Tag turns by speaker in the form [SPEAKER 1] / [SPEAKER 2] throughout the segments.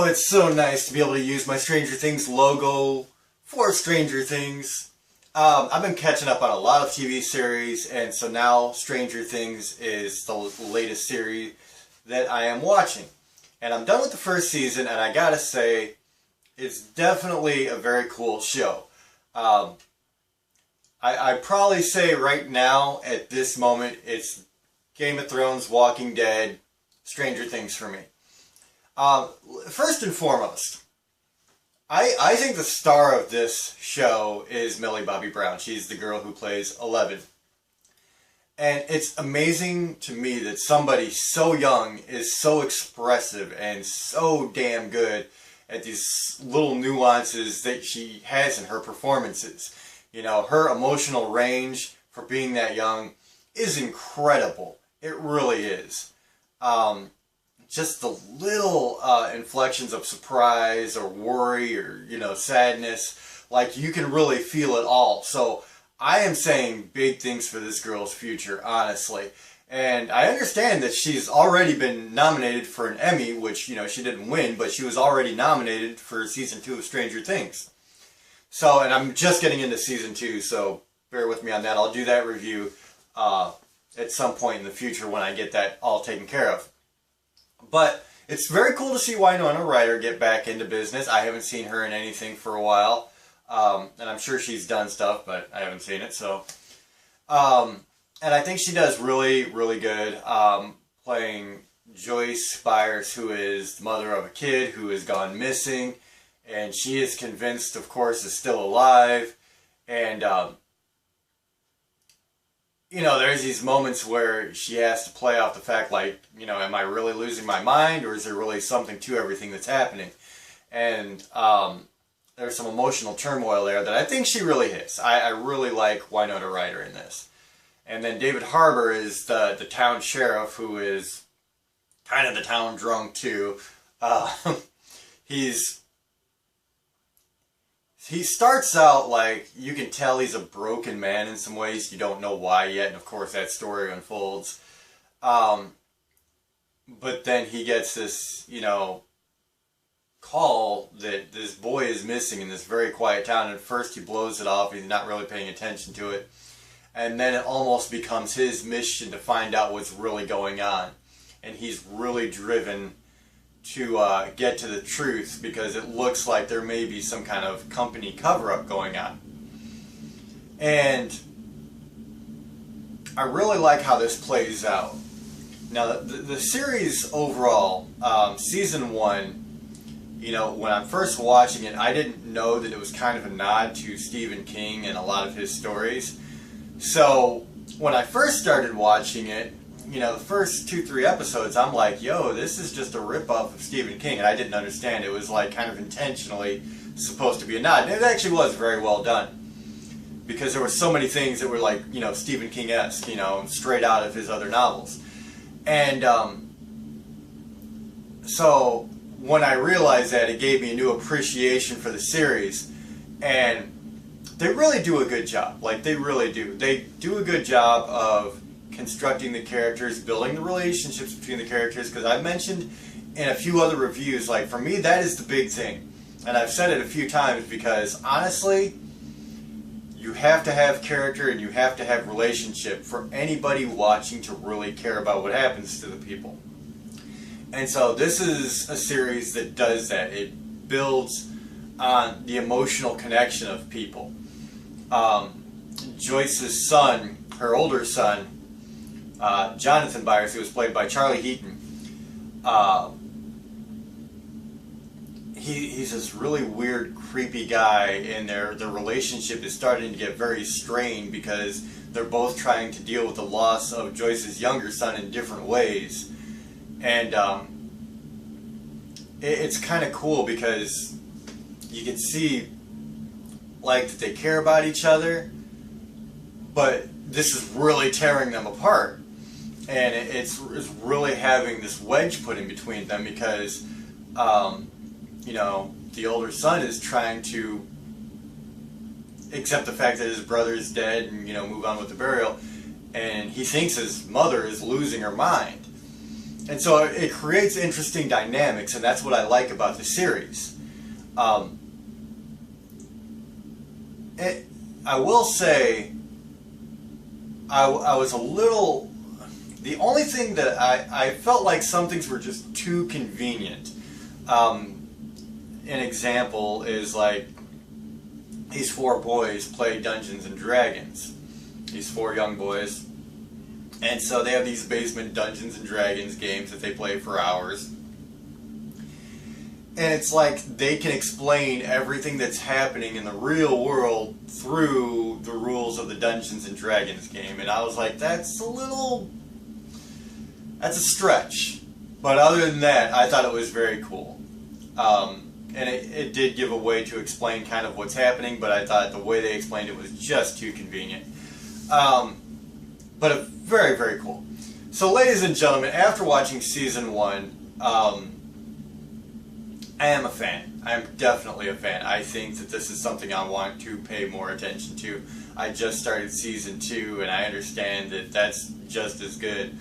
[SPEAKER 1] it's so nice to be able to use my Stranger Things logo for Stranger Things. I've been catching up on a lot of TV series, and so now Stranger Things is the latest series that I am watching. And I'm done with the first season, and I gotta say, it's definitely a very cool show. I'd probably say right now, at this moment, it's Game of Thrones, Walking Dead, Stranger Things for me. First and foremost, I think the star of this show is Millie Bobby Brown. She's the girl who plays 11. And it's amazing to me that somebody so young is so expressive and so damn good at these little nuances that she has in her performances. You know, her emotional range for being that young is incredible. It really is. Just the little inflections of surprise or worry or, sadness, like you can really feel it all. So I am saying big things for this girl's future, honestly. And I understand that she's already been nominated for an Emmy, which, she didn't win, but she was already nominated for season 2 of Stranger Things. So, and I'm just getting into season 2, so bear with me on that. I'll do that review at some point in the future when I get that all taken care of. But it's very cool to see Winona Ryder get back into business. I haven't seen her in anything for a while. And I'm sure she's done stuff, but I haven't seen it. So, and I think she does really, really good playing Joyce Byers, who is the mother of a kid who has gone missing. And she is convinced, of course, is still alive. And, there's these moments where she has to play off the fact, like, am I really losing my mind, or is there really something to everything that's happening? And there's some emotional turmoil there that I think she really hits. I really like Winona Ryder in this. And then David Harbour is the town sheriff, who is kind of the town drunk, too. He starts out like, you can tell he's a broken man in some ways. You don't know why yet, and of course that story unfolds. But then he gets this, call that this boy is missing in this very quiet town. And at first he blows it off, he's not really paying attention to it. And then it almost becomes his mission to find out what's really going on. And he's really driven to get to the truth, because it looks like there may be some kind of company cover-up going on. And I really like how this plays out. Now, the series overall, season 1, when I'm first watching it, I didn't know that it was kind of a nod to Stephen King and a lot of his stories. So when I first started watching it, the first 2-3 episodes, I'm like, yo, this is just a ripoff of Stephen King, and I didn't understand. It was like kind of intentionally supposed to be a nod. And it actually was very well done, because there were so many things that were like, Stephen King-esque, straight out of his other novels. And so when I realized that, it gave me a new appreciation for the series, and they really do a good job. Like, they really do. They do a good job of constructing the characters, building the relationships between the characters, because I've mentioned in a few other reviews, like, for me, that is the big thing. And I've said it a few times, because honestly, you have to have character and you have to have relationship for anybody watching to really care about what happens to the people. And so this is a series that does that. It builds on the emotional connection of people. Joyce's son, her older son, Jonathan Byers, who was played by Charlie Heaton, he's this really weird, creepy guy, and their relationship is starting to get very strained, because they're both trying to deal with the loss of Joyce's younger son in different ways. And it's kind of cool, because you can see like that they care about each other, but this is really tearing them apart. And it's really having this wedge put in between them, because, the older son is trying to accept the fact that his brother is dead and, move on with the burial. And he thinks his mother is losing her mind. And so it creates interesting dynamics, and that's what I like about the series. I will say, I was a little... The only thing that I felt like some things were just too convenient. An example is like, these 4 boys play Dungeons and Dragons. These 4 young boys. And so they have these basement Dungeons and Dragons games that they play for hours. And it's like they can explain everything that's happening in the real world through the rules of the Dungeons and Dragons game. And I was like, that's a stretch. But other than that, I thought it was very cool. And it did give a way to explain kind of what's happening, but I thought the way they explained it was just too convenient. But very, very cool. So ladies and gentlemen, after watching Season 1, I am a fan. I am definitely a fan. I think that this is something I want to pay more attention to. I just started Season 2, and I understand that that's just as good.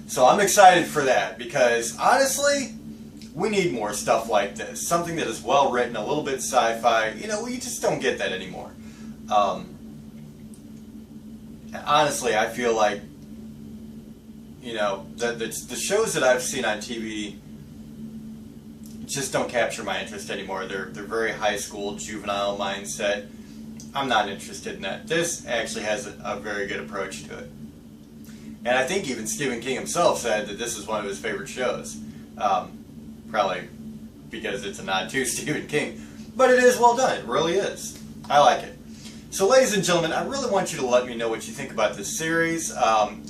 [SPEAKER 1] So I'm excited for that, because honestly, we need more stuff like this. Something that is well written, a little bit sci-fi. You know, we just don't get that anymore. Honestly, I feel like, you know, the shows that I've seen on TV just don't capture my interest anymore. They're very high school, juvenile mindset. I'm not interested in that. This actually has a very good approach to it. And I think even Stephen King himself said that this is one of his favorite shows. Probably because it's a nod to Stephen King. But it is well done. It really is. I like it. So ladies and gentlemen, I really want you to let me know what you think about this series.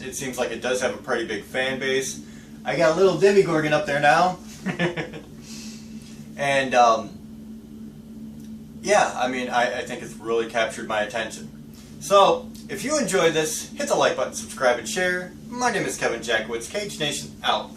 [SPEAKER 1] It seems like it does have a pretty big fan base. I got a little Demogorgon up there now. And yeah, I mean, I think it's really captured my attention. So, if you enjoyed this, hit the like button, subscribe, and share. My name is Kevin Jackowitz, Kaged Nation, out.